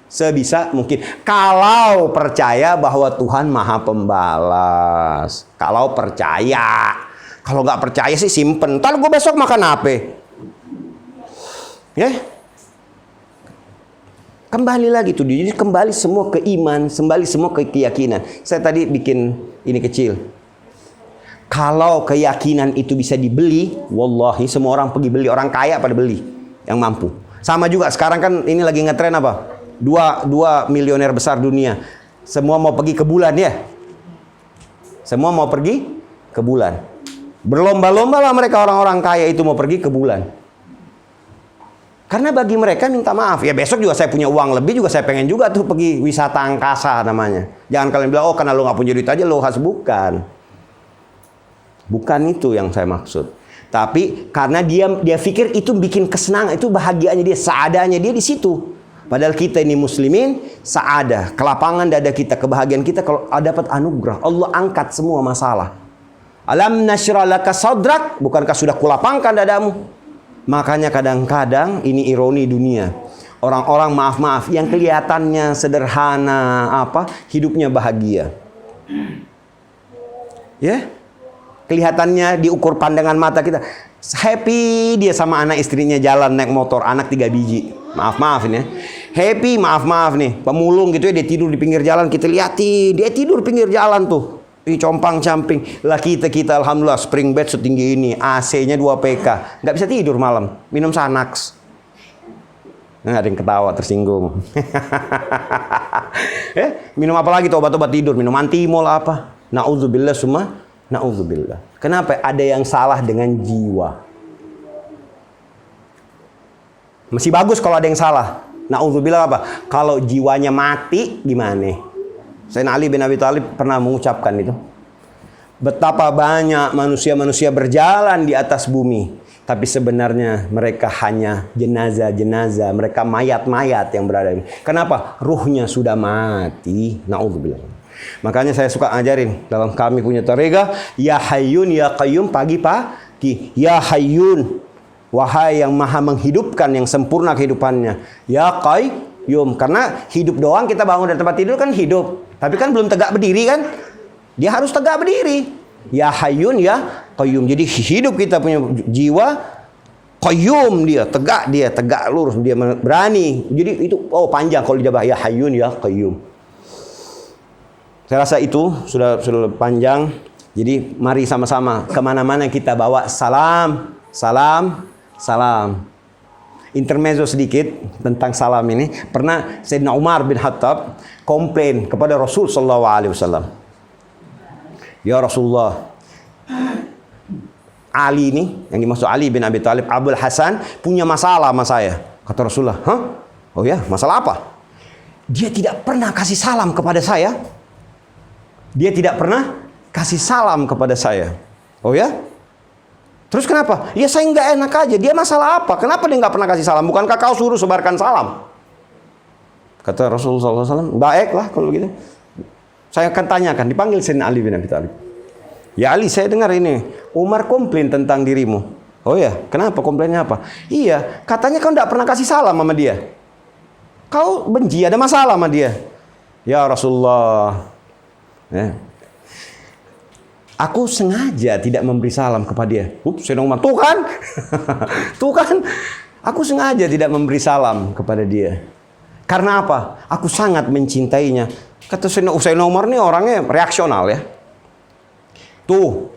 sebisa mungkin. Kalau percaya bahwa Tuhan Maha Pembalas, kalau percaya. Kalau nggak percaya sih simpen. Ntar gue besok makan apa? Ya, kembali lagi tuh. Jadi kembali semua ke iman, kembali semua ke keyakinan. Saya tadi bikin ini kecil. Kalau keyakinan itu bisa dibeli, wallahi semua orang pergi beli. Orang kaya pada beli, yang mampu. Sama juga sekarang kan ini lagi ngetren apa? Dua milioner besar dunia. Semua mau pergi ke bulan ya. Semua mau pergi ke bulan. Berlomba-lomba lah mereka orang-orang kaya itu mau pergi ke bulan. Karena bagi mereka minta maaf. Ya besok juga saya punya uang lebih juga saya pengen juga tuh pergi wisata angkasa namanya. Jangan kalian bilang, oh karena lo gak punya duit aja lo harus. Bukan. Bukan itu yang saya maksud. Tapi karena dia pikir itu bikin kesenangan, itu bahagianya dia, seadanya dia di situ. Padahal kita ini muslimin, sa'adah, kelapangan dada kita, kebahagiaan kita kalau dapat anugerah. Allah angkat semua masalah. Alam nasyrah laka sadrak, bukankah sudah kulapangkan dadamu? Makanya kadang-kadang ini ironi dunia. Orang-orang maaf-maaf yang kelihatannya sederhana, hidupnya bahagia. Ya? Kelihatannya diukur pandangan mata kita. Happy dia sama anak istrinya jalan naik motor, anak 3 biji. Maaf-maaf ini ya. Happy, maaf-maaf nih. Pemulung gitu ya, dia tidur di pinggir jalan, kita liatin. Dia tidur pinggir jalan tuh. Compang-camping. Lah kita alhamdulillah spring bed setinggi ini. AC-nya 2 PK. Nggak bisa tidur malam. Minum Xanax. Nggak ada yang ketawa, tersinggung. Minum apa lagi tuh obat-obat tidur? Minum antimol apa? Na'udzubillah semua. Na'udzubillah. Kenapa? Ada yang salah dengan jiwa. Masih bagus kalau ada yang salah. Na'udzubillah apa? Kalau jiwanya mati, gimana? Sayyidina Ali bin Abi Thalib pernah mengucapkan itu. Betapa banyak manusia-manusia berjalan di atas bumi. Tapi sebenarnya mereka hanya jenazah-jenazah. Mereka mayat-mayat yang berada di. Kenapa? Ruhnya sudah mati. Na'udzubillah. Makanya saya suka ajarin dalam kami punya tarekat, ya hayyun ya qayyum pagi-pagi. Ya hayyun, wahai yang maha menghidupkan, yang sempurna kehidupannya. Ya qayyum, karena hidup doang kita bangun dari tempat tidur kan hidup. Tapi kan belum tegak berdiri kan? Dia harus tegak berdiri. Ya hayyun ya qayyum. Jadi hidup kita punya jiwa qayyum, dia tegak lurus, dia berani. Jadi itu panjang kalau dijabah ya hayyun ya qayyum. Saya rasa itu sudah panjang. Jadi mari sama-sama kemana-mana kita bawa salam, salam, salam. Intermezzo sedikit tentang salam ini. Pernah Sayyidina Umar bin Khattab komplain kepada Rasul sallallahu alaihi wasallam. Ya Rasulullah, Ali ini, yang dimaksud Ali bin Abi Thalib, Abul Hasan punya masalah sama saya. Kata Rasulullah, "Hah? Oh ya, masalah apa?" Dia tidak pernah kasih salam kepada saya. Dia tidak pernah kasih salam kepada saya. Oh ya? Terus kenapa? Ya saya nggak enak aja. Dia masalah apa? Kenapa dia nggak pernah kasih salam? Bukankah kau suruh sebarkan salam? Kata Rasulullah SAW, baiklah kalau gitu. Saya akan tanyakan. Dipanggil Sayyidina Ali bin Abi Thalib. Ya Ali, saya dengar ini. Umar komplain tentang dirimu. Oh ya? Kenapa? Komplainnya apa? Iya, katanya kau nggak pernah kasih salam sama dia. Kau benci, ada masalah sama dia. Ya Rasulullah. Ya. Aku sengaja tidak memberi salam kepada dia. Sayyidina Umar, tuh kan? Tuh kan? Aku sengaja tidak memberi salam kepada dia. Karena apa? Aku sangat mencintainya. Kata Sayyidina Umar ini orangnya reaksional ya. Tuh.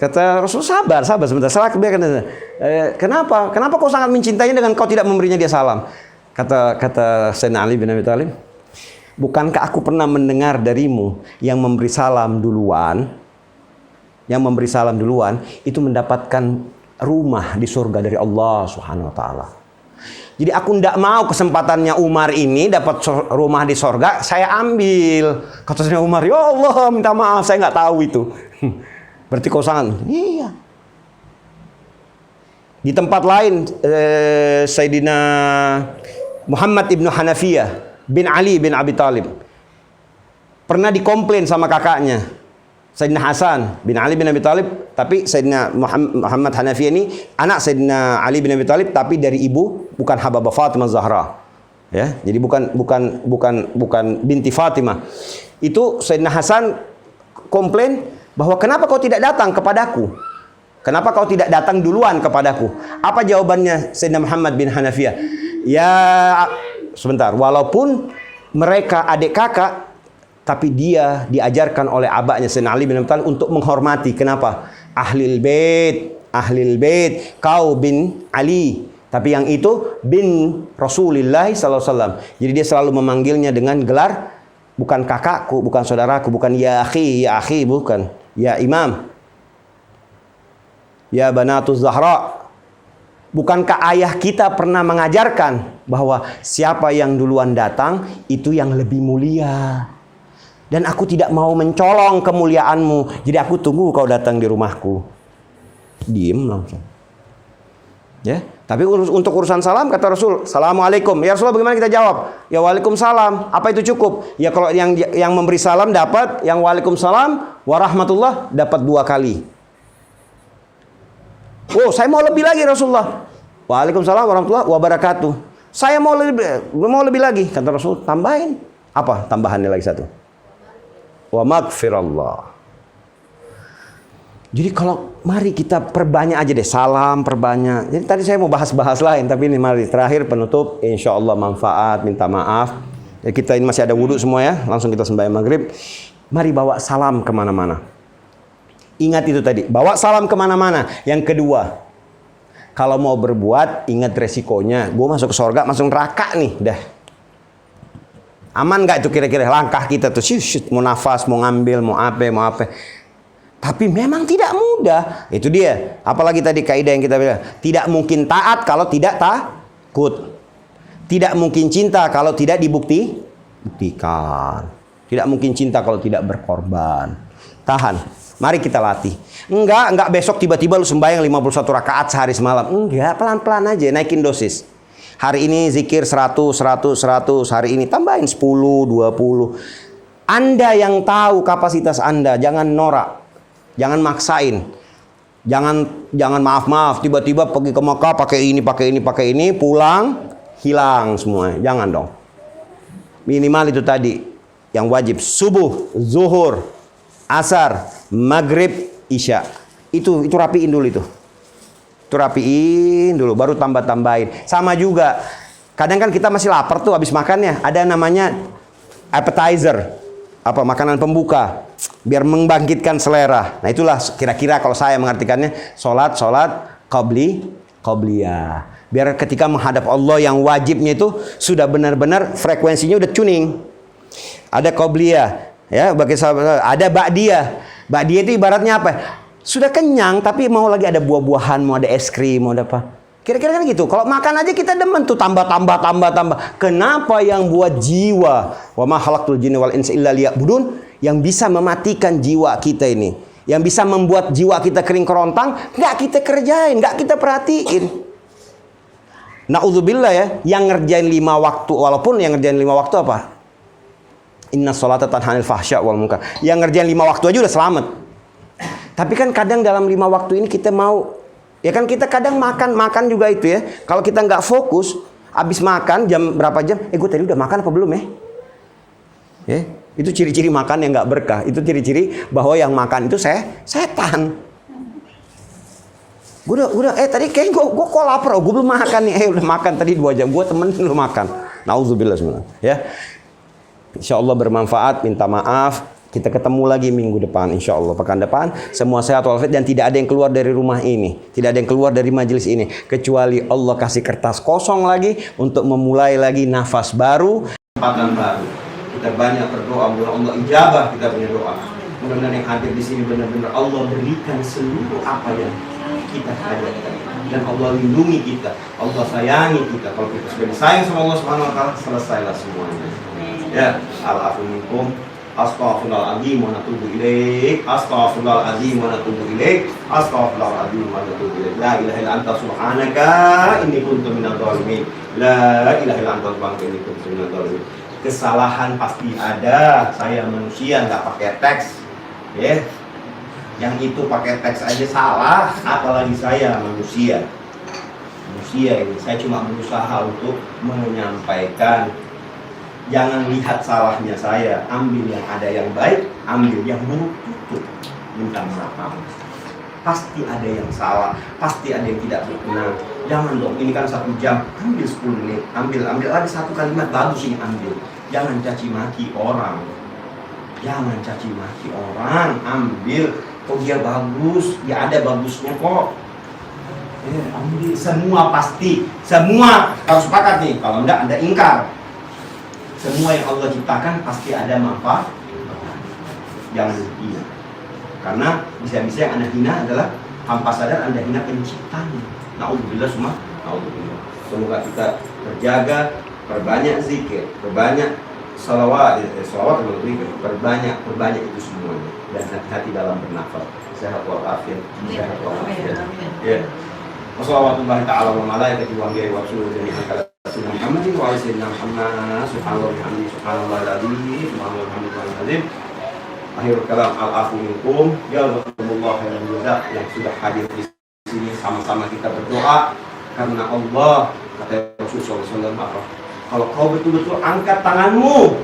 Kata Rasul, sabar sebentar. Kenapa? Kenapa kau sangat mencintainya dengan kau tidak memberinya dia salam? Kata Sayyidina Ali bin Abi Thalib, bukankah aku pernah mendengar darimu yang memberi salam duluan itu mendapatkan rumah di surga dari Allah Subhanahu wa taala. Jadi aku tidak mau kesempatannya Umar ini dapat rumah di surga, saya ambil. Kata Umar, ya Allah minta maaf, saya nggak tahu itu. Berarti kau sangat. Iya. Di tempat lain Sayyidina Muhammad ibnu Hanafiyah bin Ali bin Abi Thalib pernah dikomplain sama kakaknya Sayyidina Hasan bin Ali bin Abi Thalib, tapi Sayyidina Muhammad Hanafiyah ini anak Sayyidina Ali bin Abi Thalib tapi dari ibu bukan Hababah Fatimah Zahra. Ya, jadi bukan binti Fatimah. Itu Sayyidina Hasan komplain bahwa kenapa kau tidak datang kepadaku? Kenapa kau tidak datang duluan kepadaku? Apa jawabannya Sayyidina Muhammad bin Hanafiyah? Ya, sebentar, walaupun mereka adik kakak, tapi dia diajarkan oleh abahnya Sayyidina Ali bin Abi Thalib untuk menghormati. Kenapa? Ahlil bait, kau bin Ali. Tapi yang itu bin Rasulullah SAW. Jadi dia selalu memanggilnya dengan gelar, bukan kakakku, bukan saudaraku, bukan ya akhi, bukan. Ya imam. Ya Banatuz Zahra. Bukankah ayah kita pernah mengajarkan bahwa siapa yang duluan datang itu yang lebih mulia. Dan aku tidak mau mencolong kemuliaanmu. Jadi aku tunggu kau datang di rumahku. Diem langsung. Ya. Tapi untuk urusan salam kata Rasul, Assalamualaikum. Ya Rasulullah bagaimana kita jawab? Ya Waalaikumsalam. Apa itu cukup? Ya kalau yang memberi salam dapat, yang Waalaikumsalam warahmatullah dapat 2 kali. Oh, saya mau lebih lagi Rasulullah. Waalaikumsalam warahmatullahi wabarakatuh. Saya mau lebih lagi. Kata Rasul, tambahin. Apa tambahannya lagi satu? Wa magfirallah. Jadi kalau mari kita perbanyak aja deh salam, perbanyak. Jadi tadi saya mau bahas-bahas lain, tapi ini mari terakhir penutup, insya Allah manfaat, minta maaf. Ya, kita ini masih ada wudhu semua ya, langsung kita sembahyang maghrib. Mari bawa salam kemana-mana. Ingat itu tadi, bawa salam kemana-mana. Yang kedua, kalau mau berbuat, ingat resikonya. Gue masuk ke surga, masuk neraka nih, dah. Aman nggak itu kira-kira langkah kita tuh? Mau nafas, mau ngambil, mau apa. Tapi memang tidak mudah. Itu dia. Apalagi tadi kaidah yang kita bilang. Tidak mungkin taat kalau tidak takut. Tidak mungkin cinta kalau tidak dibuktikan. Tidak mungkin cinta kalau tidak berkorban. Tahan. Mari kita latih. Enggak besok tiba-tiba lu sembahyang 51 rakaat sehari semalam. Enggak, pelan-pelan aja naikin dosis. Hari ini zikir 100, hari ini tambahin 10, 20. Anda yang tahu kapasitas Anda, jangan norak. Jangan maksain. Jangan maaf, tiba-tiba pergi ke Mekah pakai ini, pulang hilang semua. Jangan dong. Minimal itu tadi yang wajib subuh, zuhur, asar, maghrib, isya. Itu rapiin dulu itu. Itu rapiin dulu baru tambah-tambahin. Sama juga. Kadang kan kita masih lapar tuh habis makannya. Ada namanya appetizer. Apa makanan pembuka biar membangkitkan selera. Nah itulah kira-kira kalau saya mengartikannya sholat qabliyah. Biar ketika menghadap Allah yang wajibnya itu sudah benar-benar frekuensinya udah tuning. Ada qabliyah, ya bagi sahabat. Ada ba'diyah. Ba'diyah itu ibaratnya apa? Sudah kenyang tapi mau lagi ada buah-buahan, mau ada es krim, mau ada apa? Kira-kira kan gitu. Kalau makan aja kita demen tuh tambah. Kenapa yang buat jiwa? Wa ma khalaqtul jinna wal insa illa liya'budun, yang bisa mematikan jiwa kita ini, yang bisa membuat jiwa kita kering kerontang, nggak kita kerjain, nggak kita perhatiin. Na'udzubillah ya, yang ngerjain 5 waktu, walaupun yang ngerjain 5 waktu apa? Inna sholata tanha 'anil fahsya wal munkar. Yang ngerjain 5 waktu aja udah selamat. Tapi kan kadang dalam 5 waktu ini kita mau, ya kan kita kadang makan juga itu ya. Kalau kita nggak fokus, habis makan jam berapa jam? Gue tadi udah makan apa belum ya? Ya, itu ciri-ciri makan yang nggak berkah. Itu ciri-ciri bahwa yang makan itu setan. Gue udah tadi kayak gue kok lapar, gue belum makan nih. Udah makan tadi 2 jam. Gue temen lu makan. Nauzubillah sebenarnya. Ya, insya Allah bermanfaat. Minta maaf. Kita ketemu lagi minggu depan, insya Allah. Pekan depan, semua sehat walafiat dan tidak ada yang keluar dari rumah ini. Tidak ada yang keluar dari majelis ini. Kecuali Allah kasih kertas kosong lagi untuk memulai lagi nafas baru. Kesempatan baru. Kita banyak berdoa, mudah Allah ijabah kita punya doa. Mudah-mudahan yang hadir di sini benar-benar Allah berikan seluruh apa yang kita hajatkan. Dan Allah lindungi kita. Allah sayangi kita. Kalau kita sudah disayang sama Allah Subhanahu wa taala, selesailah semuanya. Ya, al-afu minkum. Astaghfirullahaladzim wa natubu ilaik. Astaghfirullahaladzim wa natubu ilaik. Astaghfirullahaladzim wa natubu ilaik. La ilaha illa anta subhanaka inni kuntu minadh dhalimin. La ilaha illa anta subhanaka inni kuntu minadh dhalimin. Kesalahan pasti ada. Saya manusia nggak pakai teks. Ya. Yang itu pakai teks aja salah, apalagi saya manusia. Manusia ini saya cuma berusaha untuk menyampaikan. Jangan lihat salahnya saya, ambil yang ada yang baik, ambil yang buruk, tutup. Minta maaf. Pasti ada yang salah, pasti ada yang tidak benar. Jangan dong, ini kan 1 jam, ambil 10 menit, ambil lagi 1 kalimat bagus ini ambil. Jangan caci maki orang. Jangan caci maki orang, ambil. Oh dia bagus, ya ada bagusnya kok. Ambil semua pasti, semua harus sepakat nih. Kalau enggak Anda ingkar. Semua yang Allah ciptakan pasti ada manfaat. Jangan hina. Karena bisa-bisa yang Anda hina adalah tanpa sadar Anda hina penciptanya. Na'udzubillah semua. Na'udzubillah. Semoga kita terjaga, perbanyak zikir, perbanyak salawat perbanyak itu semuanya. Dan hati-hati dalam bernafas. Sehat walafiat. Sehat walafiat. Ya. Wassallallahu ta'ala wa malaikatihi wa anbiya'ihi wa rasulihi jami'an ala sayyidina Muhammadin wa ala sayyidina Muhammad subhanallahi wa bihamdihi subhanallahil azim subhanallahi walhamdulillahil azim. Akhirul kalam al-afu minkum jazakumullahu khairan jazaa yang sudah hadir di sini sama-sama kita berdoa karena Allah kata Rasulullah SAW, kalau kau betul-betul angkat tanganmu,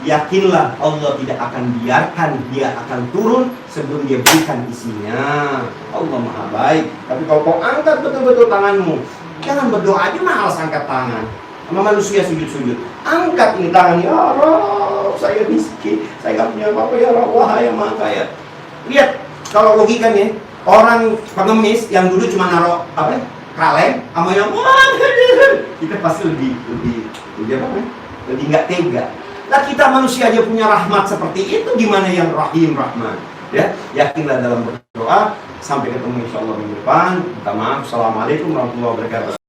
yakinlah Allah tidak akan biarkan dia akan turun sebelum dia berikan isinya. Allah maha baik. Tapi kalau kau angkat betul-betul tanganmu, jangan berdoa aja malas angkat tangan. Sama manusia sujud-sujud, angkat ini tangan, ya Allah, saya miskin, saya nggak punya apa-apa, ya Allah, wahai yang maha kaya. Lihat, kalau logikanya, orang pengemis yang dulu cuma naruh apa? Kaleng, sama yang wah, kita pasti lebih apa? Lebih nggak tega. Nah kita manusia aja punya rahmat seperti itu, gimana yang Rahim Rahman? Ya, yakinlah dalam berdoa. Sampai ketemu insya Allah minggu depan. Minta maaf. Assalamualaikum warahmatullahi wabarakatuh.